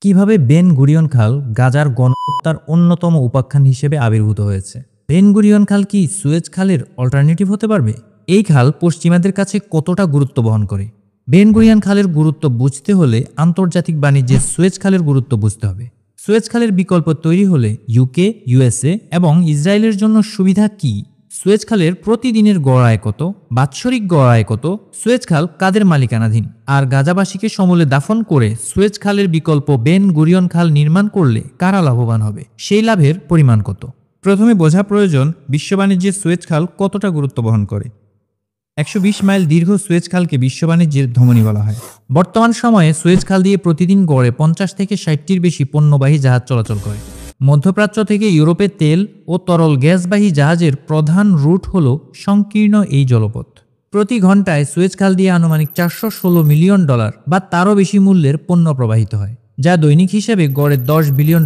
কিভাবে Ben Gurion খাল গাজার গণহত্যার অন্যতম উপাখ্যান হিসেবে আবির্ভূত হয়েছে। বেন গুরিয়ন খাল কি সুয়েজ খালের অল্টারনেটিভ হতে পারবে? এই খাল পশ্চিমাদের কাছে কতটা গুরুত্ব বহন করে? বেন গুরিয়ন খালের গুরুত্ব বুঝতে হলে আন্তর্জাতিক বাণিজ্যে সুয়েজ খালের গুরুত্ব বুঝতে হবে। সুয়েজ খালের বিকল্প তৈরি হলে ইউকে, ইউএসএ এবং ইসরায়েলের জন্য সুবিধা কি? সুয়েজ খালের প্রতিদিনের গড় আয় কত, বাৎসরিক গড় আয় কত, সুয়েজ খাল কাদের মালিকানাধীন, আর গাজাবাসীকে সমূলে দাফন করে সুয়েজ খালের বিকল্প বেন গুরিয়ন খাল নির্মাণ করলে কারা লাভবান হবে, সেই লাভের পরিমাণ কত? প্রথমে বোঝা প্রয়োজন বিশ্ব বাণিজ্যে সুয়েজ খাল কতটা গুরুত্ব বহন করে। 120 মাইল দীর্ঘ সুয়েজ খালকে বিশ্ব বাণিজ্যের ধমনী বলা হয়। বর্তমান সময়ে সুয়েজ খাল দিয়ে প্রতিদিন গড়ে 50 থেকে 60টির বেশি পণ্যবাহী জাহাজ চলাচল করে। মধ্যপ্রাচ্য থেকে ইউরোপে তেল ও তরল গ্যাসবাহী জাহাজের প্রধান রুট হল সংকীর্ণ এই জলপথ। প্রতি ঘন্টায় সুয়েজ খাল দিয়ে আনুমানিক $416 মিলিয়ন বা তারও বেশি মূল্যের পণ্য প্রবাহিত হয়, যা দৈনিক হিসেবে গড়ে $10 বিলিয়ন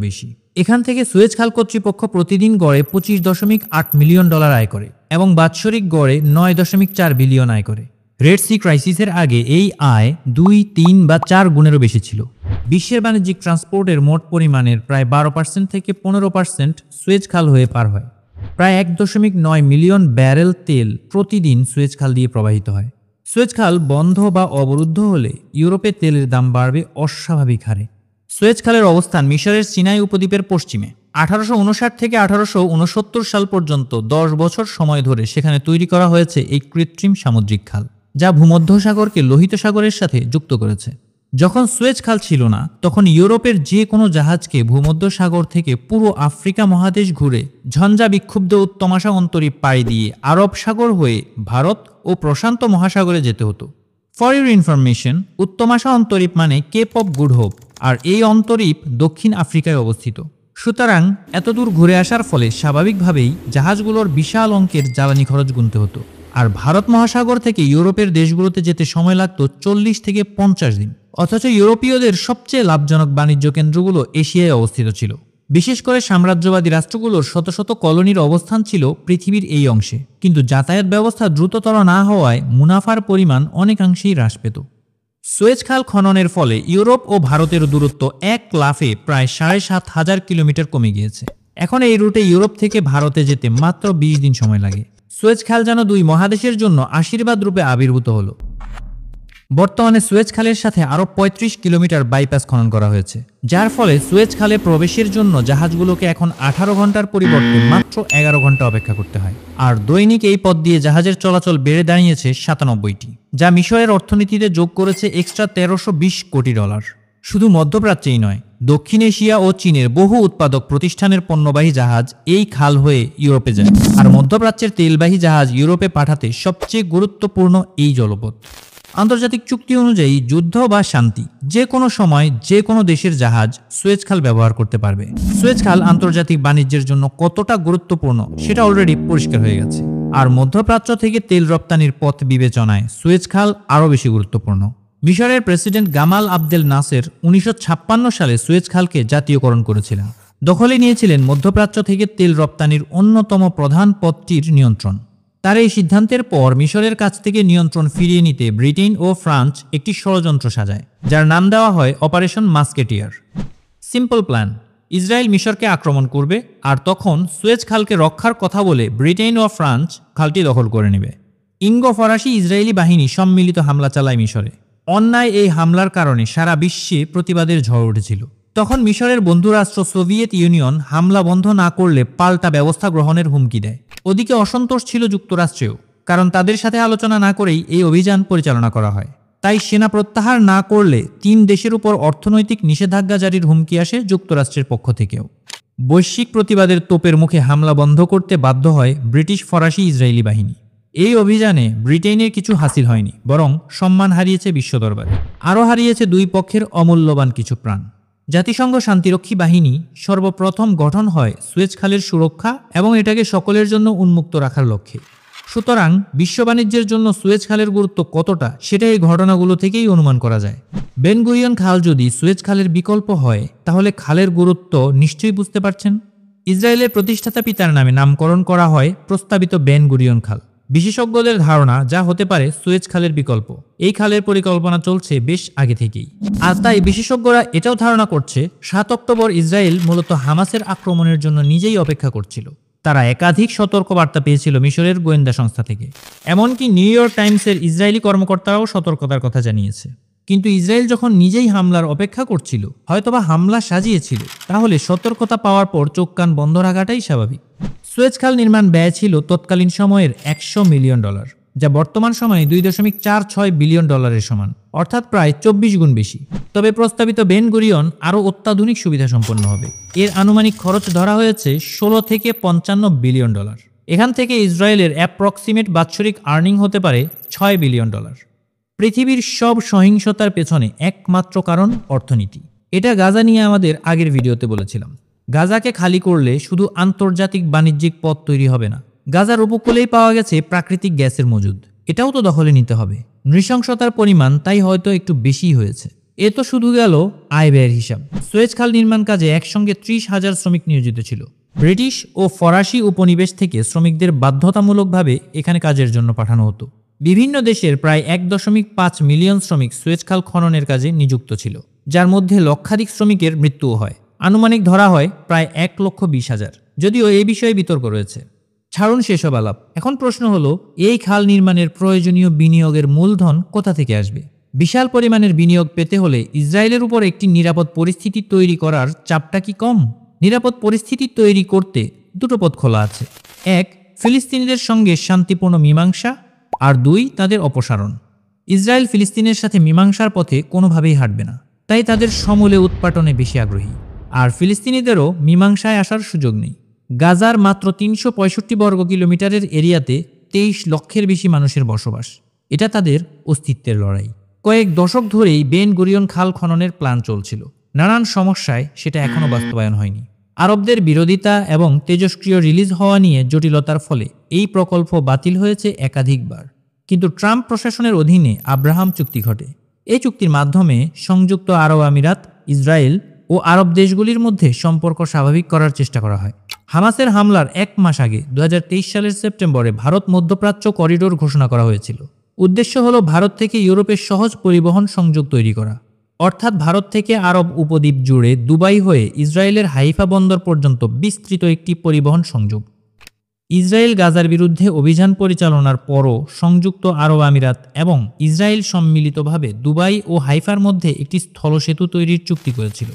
বেশি। এখান থেকে সুয়েজ খাল কর্তৃপক্ষ প্রতিদিন গড়ে $25.8 মিলিয়ন আয় করে এবং বাৎসরিক গড়ে $9.4 বিলিয়ন আয় করে। রেড সি ক্রাইসিসের আগে এই আয় 2, 3 বা 4 গুণেরও বেশি ছিল। বিশ্বের বাণিজ্যিক ট্রান্সপোর্টের মোট পরিমাণের প্রায় 12% থেকে 15% সুয়েজ খাল হয়ে পার হয়। প্রায় 1.9 মিলিয়ন ব্যারেল তেল প্রতিদিন সুয়েজ খাল দিয়ে প্রবাহিত হয়। সুয়েজ খাল বন্ধ বা অবরুদ্ধ হলে ইউরোপে তেলের দাম বাড়বে অস্বাভাবিক হারে। সুয়েজ খালের অবস্থান মিশরের সিনাই উপদ্বীপের পশ্চিমে। 1859 থেকে 1869 সাল পর্যন্ত 10 বছর সময় ধরে সেখানে তৈরি করা হয়েছে এই কৃত্রিম সামুদ্রিক খাল, যা ভূমধ্যসাগরকে লোহিত সাগরের সাথে যুক্ত করেছে। যখন সুয়েজ খাল ছিল না, তখন ইউরোপের যে কোনো জাহাজকে ভূমধ্যসাগর থেকে পুরো আফ্রিকা মহাদেশ ঘুরে ঝঞ্ঝা বিক্ষুব্ধ উত্তমাশা অন্তরীপ পাড়ি দিয়ে আরব সাগর হয়ে ভারত ও প্রশান্ত মহাসাগরে যেতে হতো। ফর ইউর ইনফরমেশন, উত্তমাশা অন্তরীপ মানে কেপ অফ গুড হোপ, আর এই অন্তরীপ দক্ষিণ আফ্রিকায় অবস্থিত। সুতরাং এতদূর ঘুরে আসার ফলে স্বাভাবিকভাবেই জাহাজগুলোর বিশাল অঙ্কের জ্বালানি খরচ গুনতে হতো। আর ভারত মহাসাগর থেকে ইউরোপের দেশগুলোতে যেতে সময় লাগতো 40 থেকে 50 দিন। অথচ ইউরোপীয়দের সবচেয়ে লাভজনক বাণিজ্য কেন্দ্রগুলো এশিয়ায় অবস্থিত ছিল। বিশেষ করে সাম্রাজ্যবাদী রাষ্ট্রগুলোর শত শত কলোনির অবস্থান ছিল পৃথিবীর এই অংশে, কিন্তু যাতায়াত ব্যবস্থা দ্রুততর না হওয়ায় মুনাফার পরিমাণ অনেকাংশেই হ্রাস পেত। সুয়েজ খাল খননের ফলে ইউরোপ ও ভারতের দূরত্ব এক লাফে প্রায় 7,500 কিলোমিটার কমে গিয়েছে। এখন এই রুটে ইউরোপ থেকে ভারতে যেতে মাত্র 20 দিন সময় লাগে। সুয়েজ খাল যেন দুই মহাদেশের জন্য আশীর্বাদ রূপে আবির্ভূত হলো। বর্তমানে সুয়েজ খালের সাথে আরও 35 কিলোমিটার বাইপাস খনন করা হয়েছে, যার ফলে সুয়েজ খালে প্রবেশের জন্য জাহাজগুলোকে এখন 18 ঘন্টার পরিবর্তে মাত্র 11 ঘন্টা অপেক্ষা করতে হয়। আর দৈনিক এই পথ দিয়ে জাহাজের চলাচল বেড়ে দাঁড়িয়েছে 97টি, যা মিশরের অর্থনীতিতে যোগ করেছে এক্সট্রা $1320 কোটি। শুধু মধ্যপ্রাচ্যেই নয়, দক্ষিণ এশিয়া ও চীনের বহু উৎপাদক প্রতিষ্ঠানের পণ্যবাহী জাহাজ এই খাল হয়ে ইউরোপে যায়। আর মধ্যপ্রাচ্যের তেলবাহী জাহাজ ইউরোপে পাঠাতে সবচেয়ে গুরুত্বপূর্ণ এই জলপথ। আন্তর্জাতিক চুক্তি অনুযায়ী যুদ্ধ বা শান্তি যে কোনো সময় যে কোনো দেশের জাহাজ সুয়েজ খাল ব্যবহার করতে পারবে। সুয়েজ খাল আন্তর্জাতিক বাণিজ্যের জন্য কতটা গুরুত্বপূর্ণ সেটা অলরেডি পরিষ্কার হয়ে গেছে। আর মধ্যপ্রাচ্য থেকে তেল রপ্তানির পথ বিবেচনায় সুয়েজ খাল আরও বেশি গুরুত্বপূর্ণ। মিশরের প্রেসিডেন্ট গামাল আবদেল নাসের 1956 সালে সুয়েজ খালকে জাতীয়করণ করেছিলেন। দখলে নিয়েছিলেন মধ্যপ্রাচ্য থেকে তেল রপ্তানির অন্যতম প্রধান পথটির নিয়ন্ত্রণ। তার এই সিদ্ধান্তের পর মিশরের কাছ থেকে নিয়ন্ত্রণ ফিরিয়ে নিতে ব্রিটেন ও ফ্রান্স একটি ষড়যন্ত্র সাজায়, যার নাম দেওয়া হয় অপারেশন মাস্কেটিয়ার। সিম্পল প্ল্যান: ইসরায়েল মিশরকে আক্রমণ করবে, আর তখন সুয়েজ খালকে রক্ষার কথা বলে ব্রিটেন ও ফ্রান্স খালটি দখল করে নেবে। ইঙ্গো ফরাসি ইসরায়েলি বাহিনী সম্মিলিত হামলা চালায় মিশরে। অন্যায় এই হামলার কারণে সারা বিশ্বে প্রতিবাদের ঝড় উঠেছিল। তখন মিশরের বন্ধুরাষ্ট্র সোভিয়েত ইউনিয়ন হামলা বন্ধ না করলে পাল্টা ব্যবস্থা গ্রহণের হুমকি দেয়। ওদিকে অসন্তোষ ছিল যুক্তরাষ্ট্রেও, কারণ তাদের সাথে আলোচনা না করেই এই অভিযান পরিচালনা করা হয়। তাই সেনা প্রত্যাহার না করলে 3 দেশের উপর অর্থনৈতিক নিষেধাজ্ঞা জারির হুমকি আসে যুক্তরাষ্ট্রের পক্ষ থেকেও। বৈশ্বিক প্রতিবাদের তোপের মুখে হামলা বন্ধ করতে বাধ্য হয় ব্রিটিশ ফরাসি ইসরায়েলি বাহিনী। এই অভিযানে ব্রিটেনের কিছু হাসিল হয়নি, বরং সম্মান হারিয়েছে বিশ্ব দরবারে। আরও হারিয়েছে দুই পক্ষের অমূল্যবান কিছু প্রাণ। জাতিসংঘ শান্তিরক্ষী বাহিনী সর্বপ্রথম গঠন হয় সুয়েজ খালের সুরক্ষা এবং এটাকে সকলের জন্য উন্মুক্ত রাখার লক্ষ্যে। সুতরাং বিশ্ব বাণিজ্যের জন্য সুয়েজ খালের গুরুত্ব কতটা সেটা এই ঘটনাগুলো থেকেই অনুমান করা যায়। বেন গুরিয়ন খাল যদি সুয়েজ খালের বিকল্প হয়, তাহলে খালের গুরুত্ব নিশ্চয়ই বুঝতে পারছেন। ইসরায়েলের প্রতিষ্ঠাতা পিতার নামে নামকরণ করা হয় প্রস্তাবিত বেন গুরিয়ন খাল। বিশেষজ্ঞদের ধারণা যা হতে পারে সুয়েজ খালের বিকল্প। এই খালের পরিকল্পনা চলছে বেশ আগে থেকেই। আর তাই বিশেষজ্ঞরা এটাও ধারণা করছে 7 অক্টোবর ইসরায়েল মূলত হামাসের আক্রমণের জন্য নিজেই অপেক্ষা করছিল। তারা একাধিক সতর্কবার্তা পেয়েছিল মিশরের গোয়েন্দা সংস্থা থেকে। এমনকি নিউ ইয়র্ক টাইমসের ইসরায়েলি কর্মকর্তারাও সতর্কতার কথা জানিয়েছে। কিন্তু ইসরায়েল যখন নিজেই হামলার অপেক্ষা করছিল, হয়তোবা হামলা সাজিয়েছিল, তাহলে সতর্কতা পাওয়ার পর চোখ কান বন্ধ রাখাটাই স্বাভাবিক। সুয়েজ খাল নির্মাণ ব্যয় ছিল তৎকালীন সময়ের $100 মিলিয়ন, যা বর্তমান সময়ে $2.46 বিলিয়ন সমান, অর্থাৎ প্রায় 24 গুণ বেশি। তবে প্রস্তাবিত বেন গুরিয়ন আরও অত্যাধুনিক সুবিধা সম্পন্ন হবে। এর আনুমানিক খরচ ধরা হয়েছে $16 থেকে $55 বিলিয়ন। এখান থেকে ইসরায়েলের অ্যাপ্রক্সিমেট বাৎসরিক আর্নিং হতে পারে $6 বিলিয়ন। পৃথিবীর সব সহিংসতার পেছনে একমাত্র কারণ অর্থনীতি। এটা গাজা নিয়ে আমাদের আগের ভিডিওতে বলেছিলাম। গাজাকে খালি করলে শুধু আন্তর্জাতিক বাণিজ্যিক পথ তৈরি হবে না, গাজার উপকূলেই পাওয়া গেছে প্রাকৃতিক গ্যাসের মজুদ, এটাও তো দখলে নিতে হবে। নৃশংসতার পরিমাণ তাই হয়তো একটু বেশিই হয়েছে। এ তো শুধু গেল আয় ব্যয়ের হিসাব। সুয়েজ খাল নির্মাণ কাজে একসঙ্গে 30,000 শ্রমিক নিয়োজিত ছিল। ব্রিটিশ ও ফরাসি উপনিবেশ থেকে শ্রমিকদের বাধ্যতামূলকভাবে এখানে কাজের জন্য পাঠানো হতো। বিভিন্ন দেশের প্রায় 1.5 মিলিয়ন শ্রমিক সুয়েজ খাল খননের কাজে নিযুক্ত ছিল, যার মধ্যে লক্ষাধিক শ্রমিকের মৃত্যুও হয়। আনুমানিক ধরা হয় প্রায় 1,20,000, যদিও এই বিষয়ে বিতর্ক রয়েছে। ছাড়ুন সেসব আলাপ। এখন প্রশ্ন হলো, এই খাল নির্মাণের প্রয়োজনীয় বিনিয়োগের মূলধন কোথা থেকে আসবে? বিশাল পরিমাণের বিনিয়োগ পেতে হলে ইসরায়েলের উপর একটি নিরাপদ পরিস্থিতি তৈরি করার চাপটা কি কম? নিরাপদ পরিস্থিতি তৈরি করতে দুটো পথ খোলা আছে। 1, ফিলিস্তিনিদের সঙ্গে শান্তিপূর্ণ মীমাংসা, আর 2, তাদের অপসারণ। ইসরায়েল ফিলিস্তিনের সাথে মীমাংসার পথে কোনোভাবেই হাঁটবে না, তাই তাদের সমূলে উৎপাটনে বেশি আগ্রহী। আর ফিলিস্তিনিদেরও মীমাংসায় আসার সুযোগ নেই। গাজার মাত্র 365 বর্গ কিলোমিটারের এরিয়াতে 23 লক্ষের বেশি মানুষের বসবাস। এটা তাদের অস্তিত্বের লড়াই। কয়েক দশক ধরেই বেন গুরিয়ন খাল খননের প্ল্যান চলছিল। নানান সমস্যায় সেটা এখনও বাস্তবায়ন হয়নি। আরবদের বিরোধিতা এবং তেজস্ক্রিয় রিলিজ হওয়া নিয়ে জটিলতার ফলে এই প্রকল্প বাতিল হয়েছে একাধিকবার। কিন্তু ট্রাম্প প্রশাসনের অধীনে আব্রাহাম চুক্তি ঘটে। এই চুক্তির মাধ্যমে সংযুক্ত আরব আমিরাত, ইসরায়েল ও আরব দেশগুলির মধ্যে সম্পর্ক স্বাভাবিক করার চেষ্টা করা হয়। হামাসের হামলার 1 মাস আগে 2023 সালের সেপ্টেম্বরে ভারত মধ্যপ্রাচ্য করিডোর ঘোষণা করা হয়েছিল। উদ্দেশ্য হলো ভারত থেকে ইউরোপের সহজ পরিবহন সংযোগ তৈরি করা, অর্থাৎ ভারত থেকে আরব উপদ্বীপ জুড়ে দুবাই হয়ে ইসরায়েলের হাইফা বন্দর পর্যন্ত বিস্তৃত একটি পরিবহন সংযোগ। ইসরায়েল গাজার বিরুদ্ধে অভিযান পরিচালনার পরও সংযুক্ত আরব আমিরাত এবং ইসরায়েল সম্মিলিতভাবে দুবাই ও হাইফার মধ্যে একটি স্থলসেতু তৈরির চুক্তি করেছিল।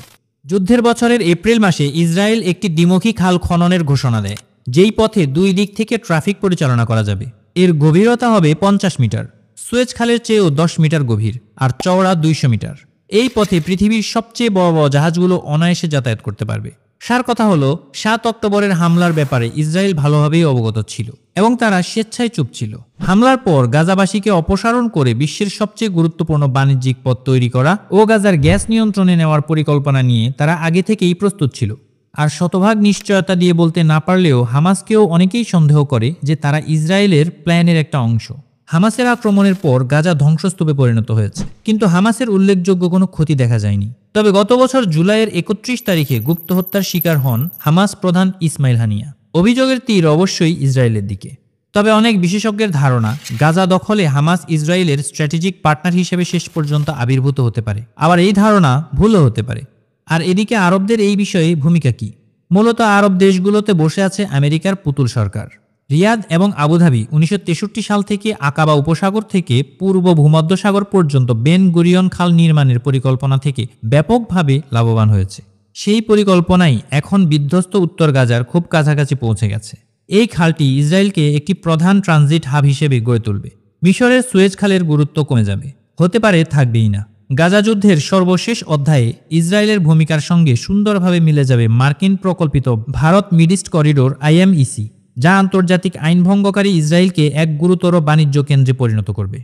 যুদ্ধের বছরের এপ্রিল মাসে ইসরায়েল একটি দ্বিমুখী খাল খননের ঘোষণা দেয়, যেই পথে 2 দিক থেকে ট্রাফিক পরিচালনা করা যাবে। এর গভীরতা হবে 50 মিটার, সুয়েজ খালের চেয়েও 10 মিটার গভীর, আর চওড়া 200 মিটার। এই পথে পৃথিবীর সবচেয়ে বড় বড় জাহাজগুলো অনায়াসে যাতায়াত করতে পারবে। সার কথা হলো, 7 অক্টোবরের হামলার ব্যাপারে ইসরায়েল ভালোভাবেই অবগত ছিল এবং তারা স্বেচ্ছায় চুপ ছিল। হামলার পর গাজাবাসীকে অপসারণ করে বিশ্বের সবচেয়ে গুরুত্বপূর্ণ বাণিজ্যিক পথ তৈরি করা ও গাজার গ্যাস নিয়ন্ত্রণে নেওয়ার পরিকল্পনা নিয়ে তারা আগে থেকেই প্রস্তুত ছিল। আর শতভাগ নিশ্চয়তা দিয়ে বলতে না পারলেও হামাসকেও অনেকেই সন্দেহ করে যে তারা ইসরায়েলের প্ল্যানের একটা অংশ। হামাসের আক্রমণের পর গাজা ধ্বংসস্তূপে পরিণত হয়েছে, কিন্তু হামাসের উল্লেখযোগ্য কোনো ক্ষতি দেখা যায়নি। তবে গত বছর জুলাইয়ের 31 তারিখে গুপ্ত হত্যার শিকার হন হামাস প্রধান ইসমাইল হানিয়া। অভিযোগের তীর অবশ্যই ইসরায়েলের দিকে। তবে অনেক বিশেষজ্ঞের ধারণা, গাজা দখলে হামাস ইসরায়েলের স্ট্র্যাটেজিক পার্টনার হিসেবে শেষ পর্যন্ত আবির্ভূত হতে পারে। আবার এই ধারণা ভুলও হতে পারে। আর এদিকে আরবদের এই বিষয়ে ভূমিকা কি? মূলত আরব দেশগুলোতে বসে আছে আমেরিকার পুতুল সরকার। রিয়াদ এবং আবুধাবি 1963 সাল থেকে আকাবা উপসাগর থেকে পূর্ব ভূমধ্যসাগর পর্যন্ত বেন গুরিয়ন খাল নির্মাণের পরিকল্পনা থেকে ব্যাপকভাবে লাভবান হয়েছে। সেই পরিকল্পনাই এখন বিধ্বস্ত উত্তর গাজার খুব কাছাকাছি পৌঁছে গেছে। এই খালটি ইসরায়েলকে একটি প্রধান ট্রানজিট হাব হিসেবে গড়ে তুলবে। মিশরের সুয়েজ খালের গুরুত্ব কমে যাবে, হতে পারে থাকবেই না। গাজা যুদ্ধের সর্বশেষ অধ্যায়ে ইসরায়েলের ভূমিকার সঙ্গে সুন্দরভাবে মিলে যাবে মার্কিন প্রকল্পিত ভারত মিডইস্ট করিডোর IMEC, যা আন্তর্জাতিক আইন ভঙ্গকারী ইসরায়েলকে এক গুরুতর বাণিজ্য কেন্দ্রে পরিণত করবে।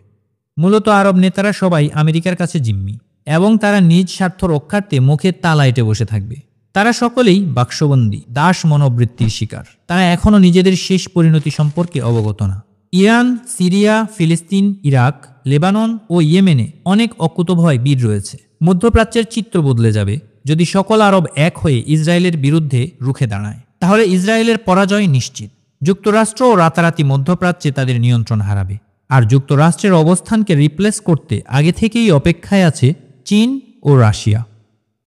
মূলত আরব নেতারা সবাই আমেরিকার কাছে জিম্মি এবং তারা নিজ স্বার্থ রক্ষার্থে মুখে তালা এঁটে বসে থাকবে। তারা সকলেই বাক্সবন্দী, দাস মনোবৃত্তির শিকার। তারা এখনও নিজেদের শেষ পরিণতি সম্পর্কে অবগত না। ইরান, সিরিয়া, ফিলিস্তিন, ইরাক, লেবানন ও ইয়েমেনে অনেক অকুতোভয় বীর রয়েছে। মধ্যপ্রাচ্যের চিত্র বদলে যাবে যদি সকল আরব এক হয়ে ইসরায়েলের বিরুদ্ধে রুখে দাঁড়ায়। তাহলে ইসরায়েলের পরাজয় নিশ্চিত। যুক্তরাষ্ট্র রাতারাতি মধ্যপ্রাচ্যে তাদের নিয়ন্ত্রণ হারাবে, আর যুক্তরাষ্ট্রের অবস্থানকে রিপ্লেস করতে আগে থেকেই অপেক্ষায় আছে চীন ও রাশিয়া।